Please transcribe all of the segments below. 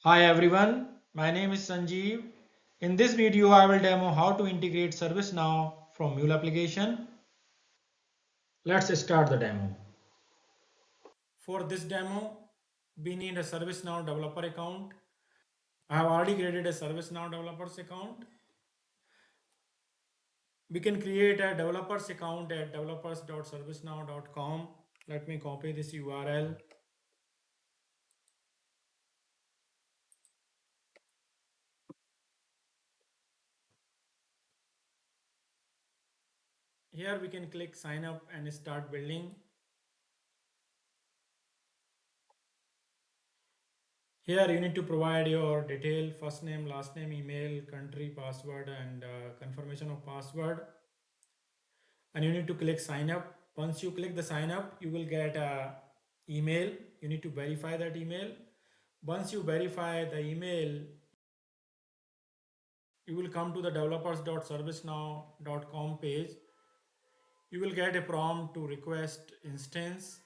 Hi everyone, my name is Sanjeev. In this video, I will demo how to integrate ServiceNow from Mule application. Let's start the demo. For this demo, we need a ServiceNow developer account. I have already created a ServiceNow developers account. We can create a developers account at developers.servicenow.com. Let me copy this URL. Here we can click sign up and start building. Here you need to provide your detail, first name, last name, email, country, password, and confirmation of password. And you need to click sign up. Once you click the sign up, you will get a email. You need to verify that email. Once you verify the email, you will come to the developers.servicenow.com page. You will get a prompt to request instance.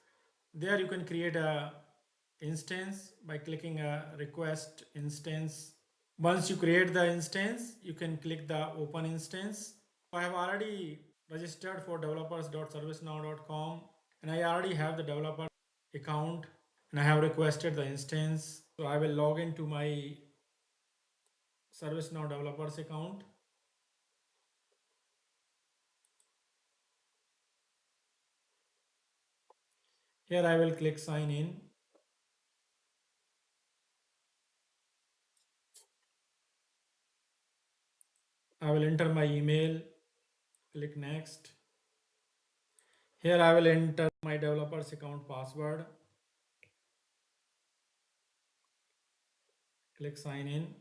There you can create a instance by clicking a request instance. Once you create the instance, you can click the open instance. I have already registered for developers.servicenow.com and I already have the developer account and I have requested the instance. So I will log into my ServiceNow developers account. Here I will click sign in. I will enter my email, click next. Here I will enter my developers account password. Click sign in.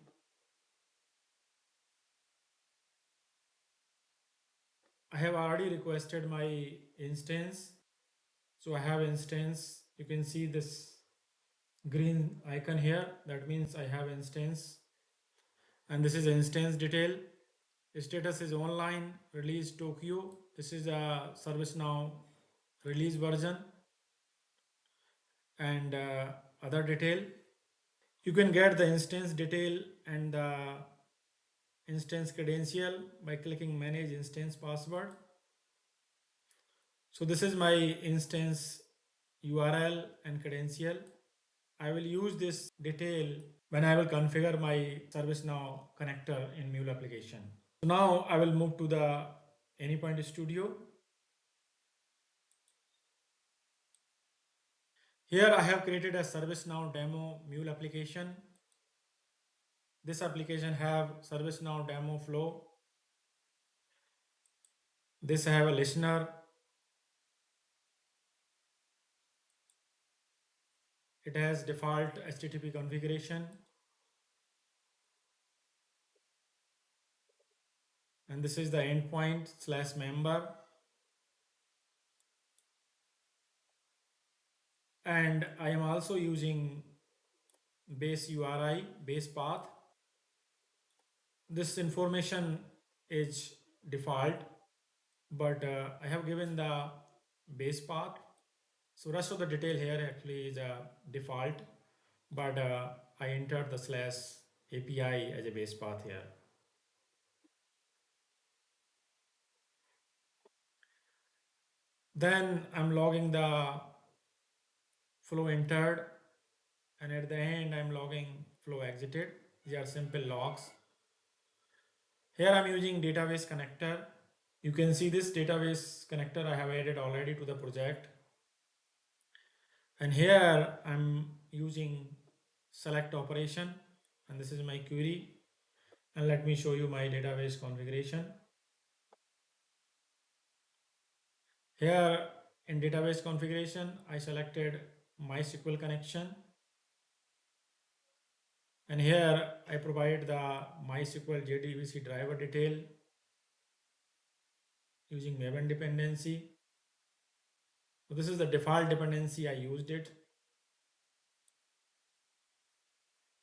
I have already requested my instance. So I have instance. You can see this green icon here. That means I have instance. And this is instance detail. Status is online, release Tokyo. This is a ServiceNow release version. And other detail. You can get the instance detail and the instance credential by clicking manage instance password. So this is my instance URL and credential. I will use this detail when I will configure my ServiceNow connector in Mule application. So now I will move to the Anypoint Studio. Here I have created a ServiceNow demo Mule application. This application have ServiceNow demo flow. This I have a listener. It has default HTTP configuration. And this is the endpoint/member. And I am also using base URI, base path. This information is default, but I have given the base path. So rest of the detail here actually is a default, but I entered the /API as a base path here. Then I'm logging the flow entered, and at the end I'm logging flow exited. These are simple logs. Here I'm using database connector. You can see this database connector I have added already to the project. And here I'm using select operation, and this is my query. And let me show you my database configuration. Here in database configuration, I selected MySQL connection. And here I provide the MySQL JDBC driver detail using Maven dependency. So this is the default dependency, I used it.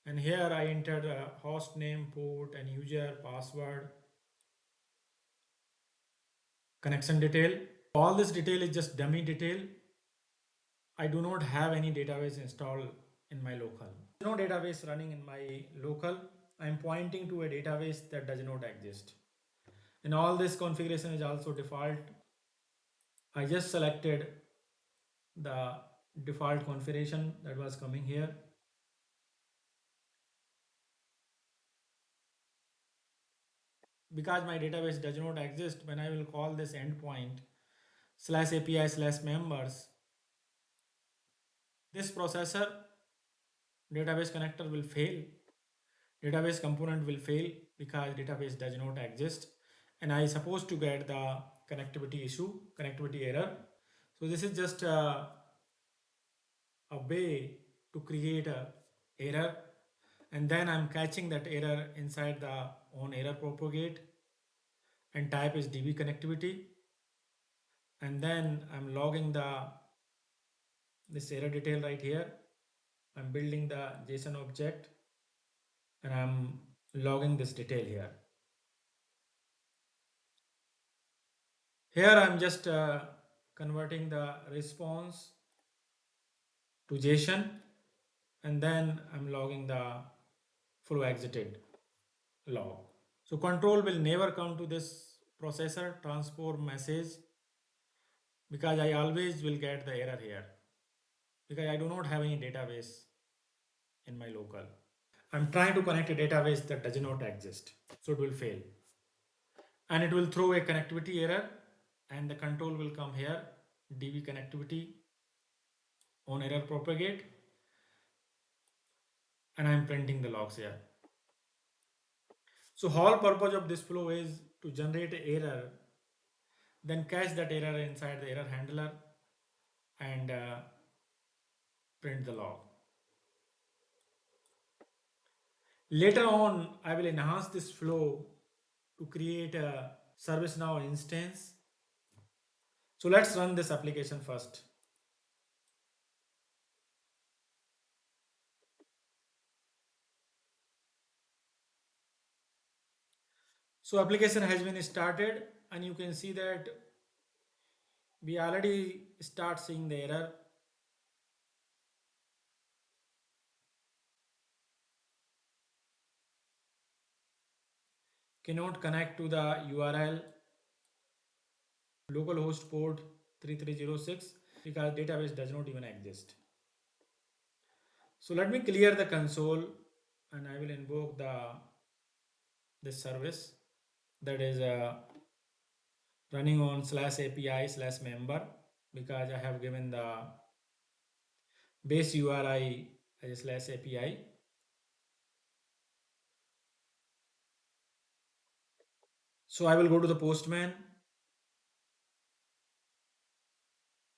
And here I entered a host name, port, and user, password, connection detail. All this detail is just dummy detail. I do not have any database installed in my local. No database running in my local. I'm pointing to a database that does not exist. And all this configuration is also default. I just selected the default configuration that was coming here. Because my database does not exist, when I will call this endpoint slash API slash members, this processor database connector will fail. Database component will fail because database does not exist. And I supposed to get the connectivity issue, connectivity error. So this is just a way to create a error, and then I'm catching that error inside the on error propagate, and type is db connectivity, and then I'm logging the this error detail right here. I'm building the JSON object and I'm logging this detail here. Here I'm just converting the response to JSON, and then I'm logging the flow exited log. So control will never come to this processor transform message because I always will get the error here because I do not have any database in my local. I'm trying to connect a database that does not exist, so it will fail. And it will throw a connectivity error, and the control will come here, db connectivity on error propagate, and I'm printing the logs here. So whole purpose of this flow is to generate an error, then catch that error inside the error handler and print the log. Later on, I will enhance this flow to create a ServiceNow instance. So let's run this application first. So application has been started, and you can see that we already start seeing the error. Cannot connect to the URL localhost port 3306 because database does not even exist. So let me clear the console and I will invoke the this service that is running on slash API slash member because I have given the base URI as a slash API. So I will go to the postman.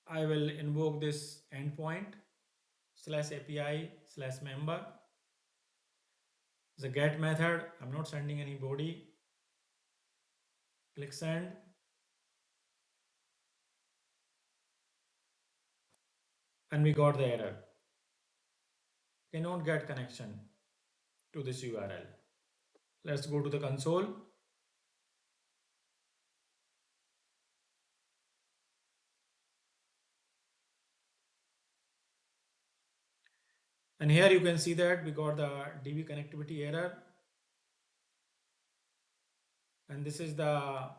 I will invoke this endpoint slash API slash member. The get method, I'm not sending any body. Click send. And we got the error. Cannot get connection to this URL. Let's go to the console. And here you can see that we got the DB connectivity error. And this is the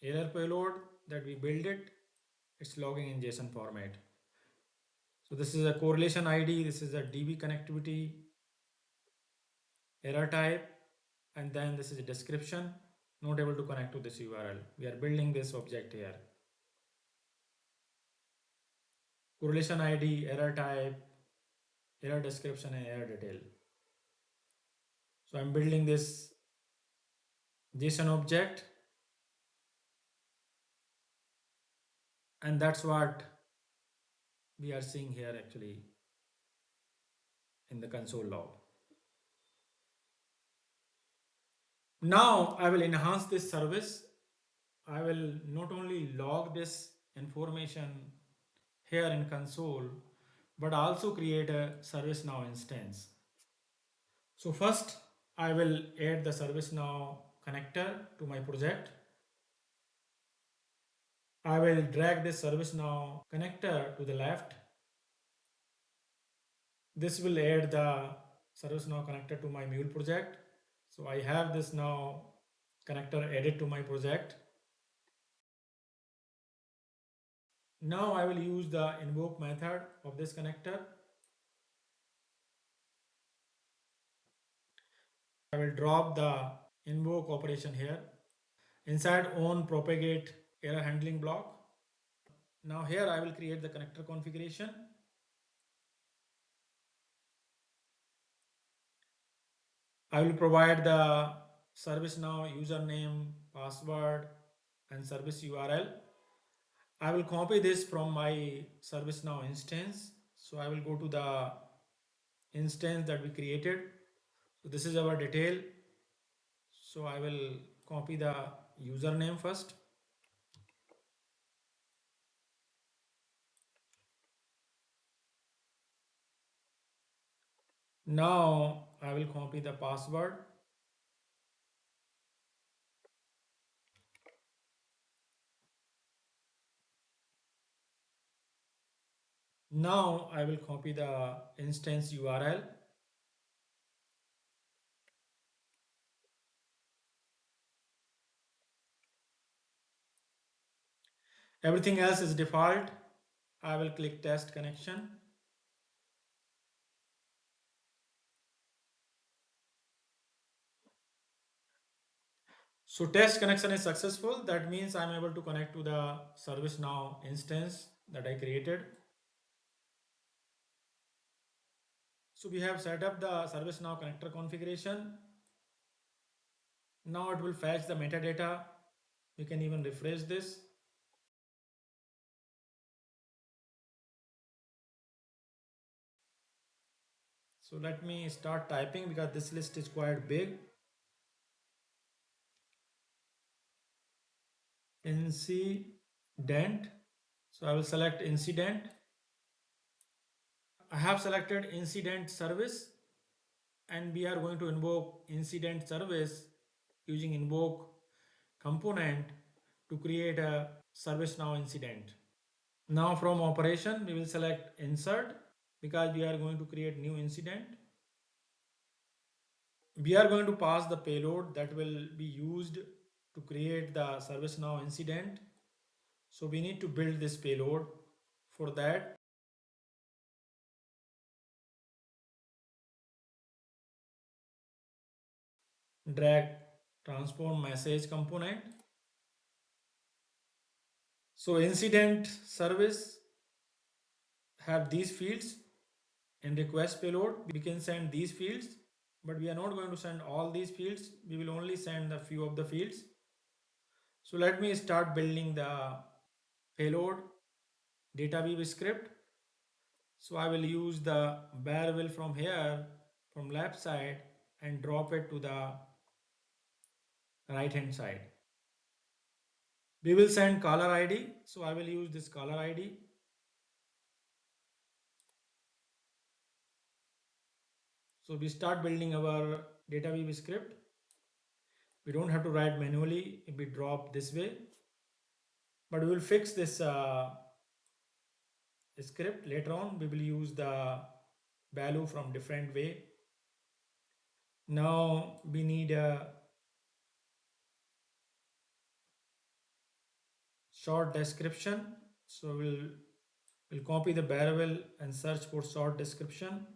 error payload that we built it. It's logging in JSON format. So this is a correlation ID. This is a DB connectivity error type. And then this is a description. Not able to connect to this URL. We are building this object here. Correlation ID, error type, error description, and error detail. So I'm building this JSON object, and that's what we are seeing here actually in the console log. Now I will enhance this service. I will not only log this information here in console, but also create a ServiceNow instance. So first I will add the ServiceNow connector to my project. I will drag this ServiceNow connector to the left. This will add the ServiceNow connector to my Mule project. So I have this now connector added to my project. Now I will use the invoke method of this connector. I will drop the invoke operation here inside on propagate error handling block. Now here I will create the connector configuration. I will provide the ServiceNow username, password, and service URL. I will copy this from my ServiceNow instance. So I will go to the instance that we created. So this is our detail. So I will copy the username first. Now I will copy the password. Now I will copy the instance URL. Everything else is default. I will click test connection. So test connection is successful. That means I'm able to connect to the ServiceNow instance that I created. So we have set up the ServiceNow connector configuration. Now it will fetch the metadata. We can even refresh this. So let me start typing because this list is quite big. Incident. So I will select incident. I have selected incident service and we are going to invoke incident service using invoke component to create a ServiceNow incident. Now from operation, we will select insert because we are going to create new incident. We are going to pass the payload that will be used to create the ServiceNow incident. So we need to build this payload. For that, drag transform message component. So incident service have these fields. In request payload, we can send these fields, but we are not going to send all these fields. We will only send a few of the fields. So let me start building the payload data weave script. So I will use the bear will from here, from left side, and drop it to the right hand side. We will send caller ID. So I will use this caller ID. So we start building our data weave script. We don't have to write manually if we drop this way, but we will fix this script later on. We will use the value from different way. Now we need a short description. So we'll copy the variable and search for short description.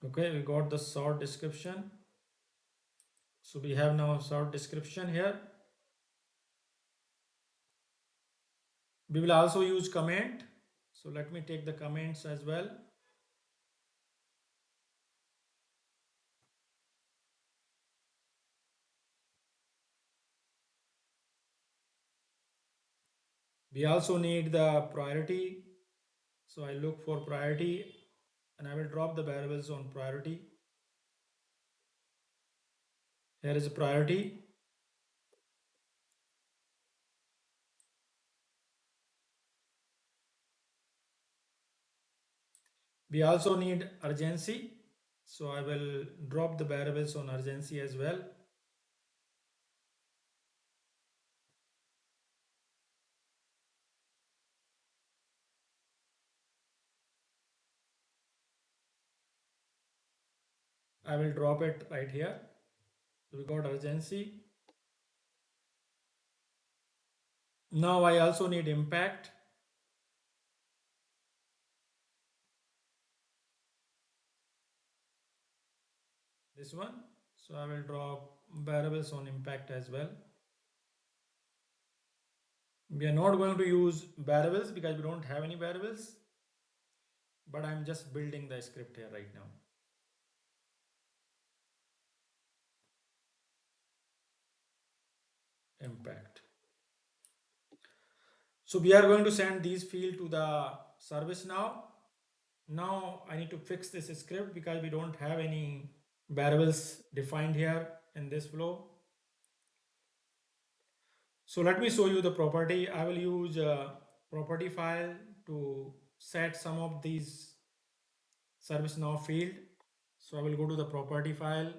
Okay, we got the short description. So we have now short description here. We will also use comment. So let me take the comments as well. We also need the priority. So I look for priority and I will drop the variables on priority. Here is a priority. We also need urgency. So I will drop the variables on urgency as well. I will drop it right here. So we got urgency. Now I also need impact. This one. So I will drop variables on impact as well. We are not going to use variables because we don't have any variables, but I'm just building the script here right now. Impact. So we are going to send these field to the ServiceNow. Now I need to fix this script because we don't have any variables defined here in this flow. So let me show you the property. I will use a property file to set some of these ServiceNow field. So I will go to the property file.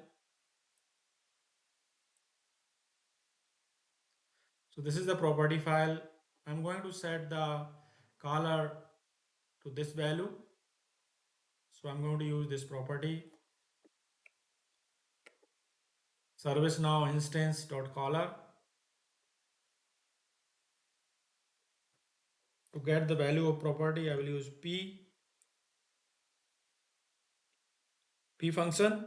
So this is the property file. I'm going to set the color to this value. So I'm going to use this property ServiceNow instance.color. To get the value of property, I will use P function.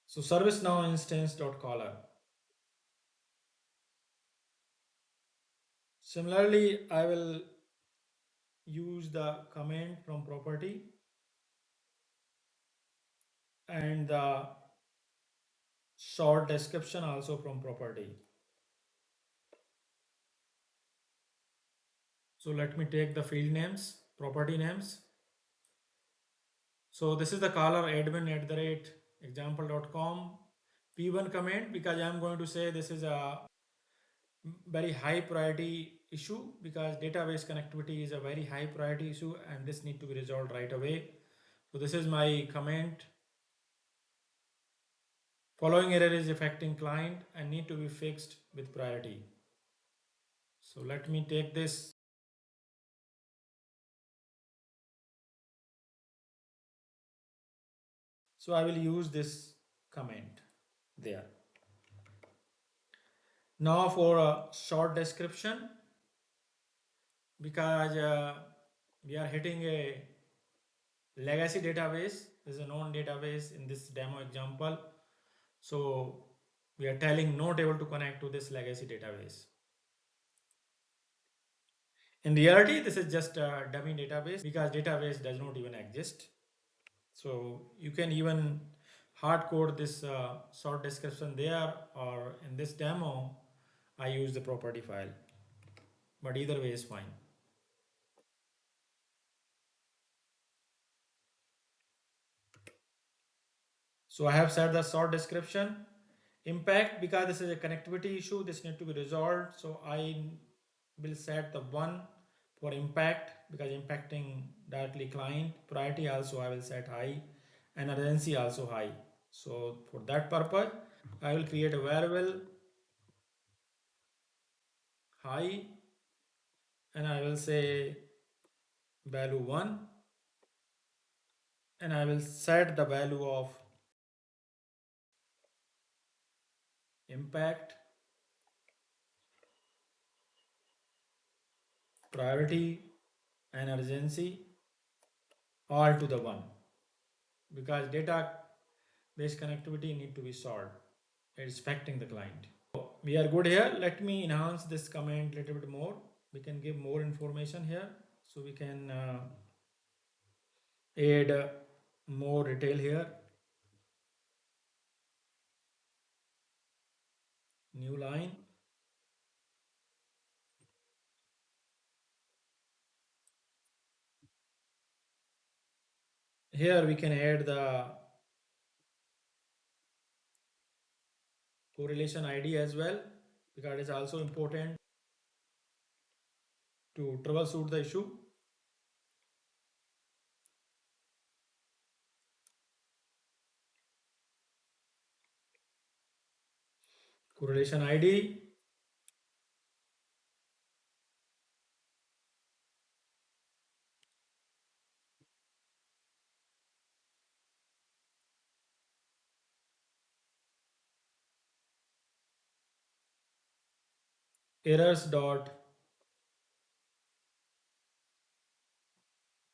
So ServiceNow instance.color. Similarly, I will use the comment from property and the short description also from property. So let me take the field names, property names. So this is the caller admin @example.com P1 comment because I am going to say this is a very high priority issue because database connectivity is a very high priority issue and this need to be resolved right away. So this is my comment. Following error is affecting client and need to be fixed with priority. So let me take this. So I will use this comment there. Now for a short description, because we are hitting a legacy database, this is a known database in this demo example. So we are telling not able to connect to this legacy database. In reality, this is just a dummy database because database does not even exist. So you can even hard code this short description there, or in this demo, I use the property file, but either way is fine. So I have set the short description. Impact, because this is a connectivity issue, this need to be resolved. So I will set the one for impact because impacting directly client. Priority also I will set high and urgency also high. So for that purpose, I will create a variable high and I will say value 1 and I will set the value of impact, priority and urgency all to the 1 because data based connectivity need to be solved. It's affecting the client. So we are good here. Let me enhance this comment a little bit more. We can give more information here. So we can add more detail here. New line. Here we can add the correlation ID as well because it is also important to troubleshoot the issue. Correlation ID. errors dot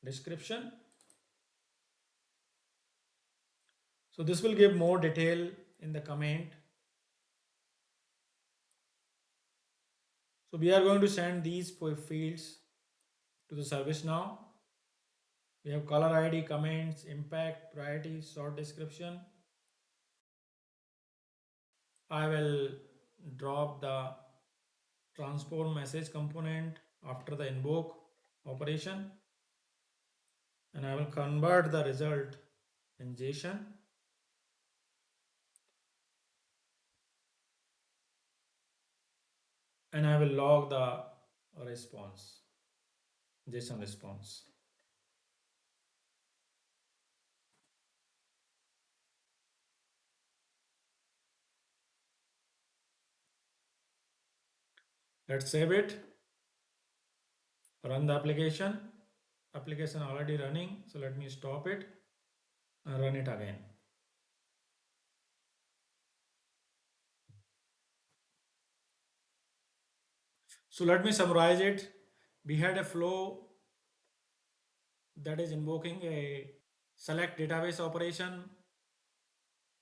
description. So this will give more detail in the comment. So we are going to send these fields to the ServiceNow. We have caller ID, comments, impact, priority, short description. I will drop the transform message component after the invoke operation, and I will convert the result in JSON, and I will log the response, JSON response. Let's save it, run the application. Application already running, so let me stop it and run it again. So let me summarize it. We had a flow that is invoking a select database operation,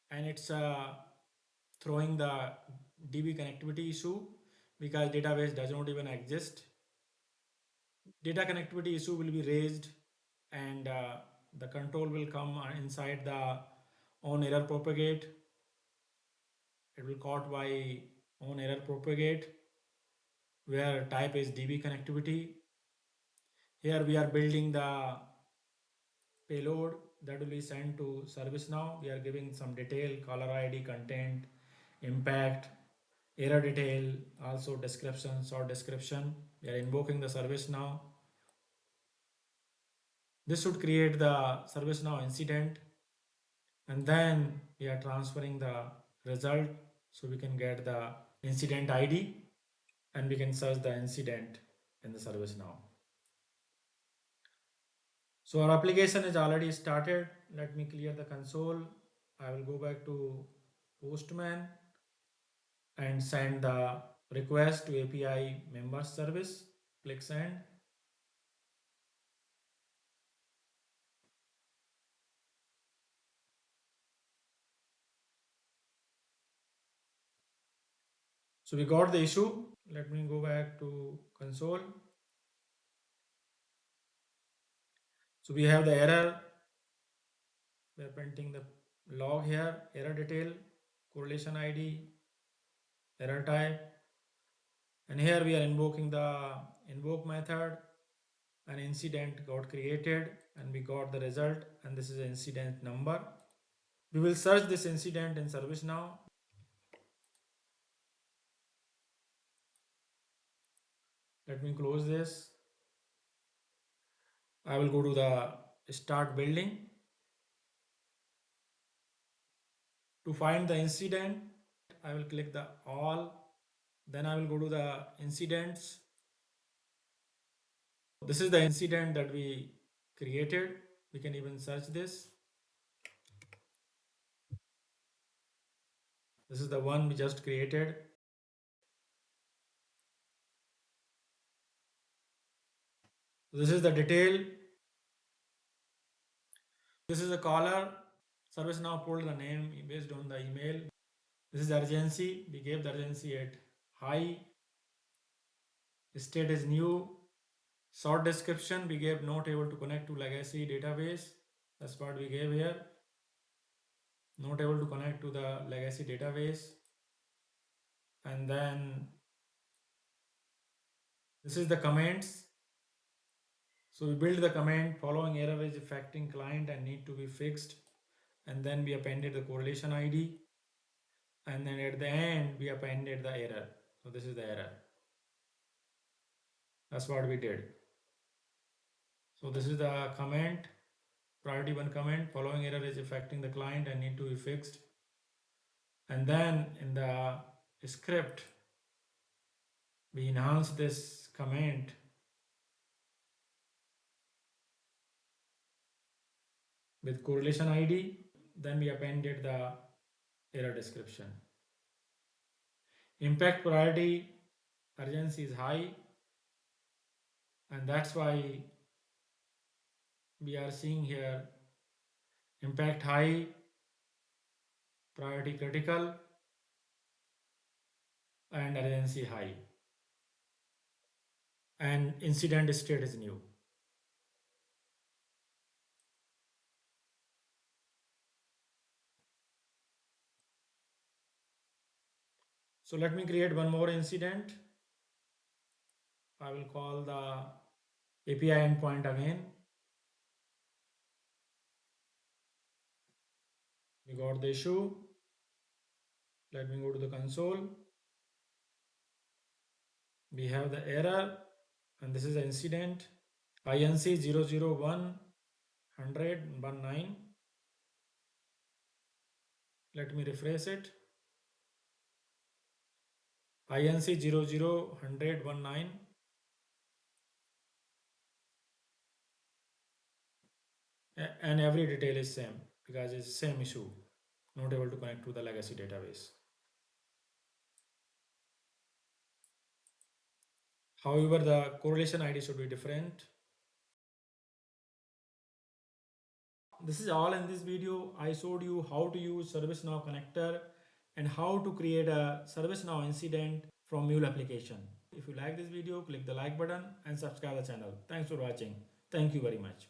and it's throwing the DB connectivity issue because database does not even exist. Data connectivity issue will be raised, and the control will come inside the on error propagate. It will caught by on error propagate, where type is DB connectivity. Here we are building the payload that will be sent to ServiceNow. We are giving some detail, caller ID, content, impact, error detail, also description, short description. We are invoking the ServiceNow. This should create the ServiceNow incident, and then we are transferring the result so we can get the incident ID, and we can search the incident in the ServiceNow. So our application is already started. Let me clear the console. I will go back to Postman and send the request to API members service. Click send. So we got the issue. Let me go back to console. So we have the error. We are printing the log here, error detail, correlation ID, error type. And here we are invoking the invoke method. An incident got created and we got the result, and this is the incident number. We will search this incident in ServiceNow. Let me close this. I will go to the start building. To find the incident, I will click the all. Then I will go to the incidents. This is the incident that we created. We can even search this. This is the one we just created. This is the detail. This is a caller. ServiceNow pulled the name based on the email. This is urgency. We gave the urgency at high. State is new. Short description, we gave not able to connect to legacy database. That's what we gave here. Not able to connect to the legacy database. And then this is the comments. So we build the comment following error is affecting client and need to be fixed. And then we appended the correlation ID. And then at the end, we appended the error. So this is the error. That's what we did. So this is the comment, priority 1 comment, following error is affecting the client and need to be fixed. And then in the script, we enhance this comment with correlation ID. Then we appended the error description. Impact priority, urgency is high, and that's why we are seeing here impact high, priority critical, and urgency high, and incident state is new. So let me create one more incident. I will call the API endpoint again. We got the issue. Let me go to the console. We have the error, and this is the incident INC 0010019. Let me refresh it. INC 0010019. And every detail is same because it's same issue, not able to connect to the legacy database. However, the correlation ID should be different. This is all in this video. I showed you how to use ServiceNow Connector and how to create a ServiceNow incident from Mule application. If you like this video, click the like button and subscribe the channel. Thanks for watching. Thank you very much.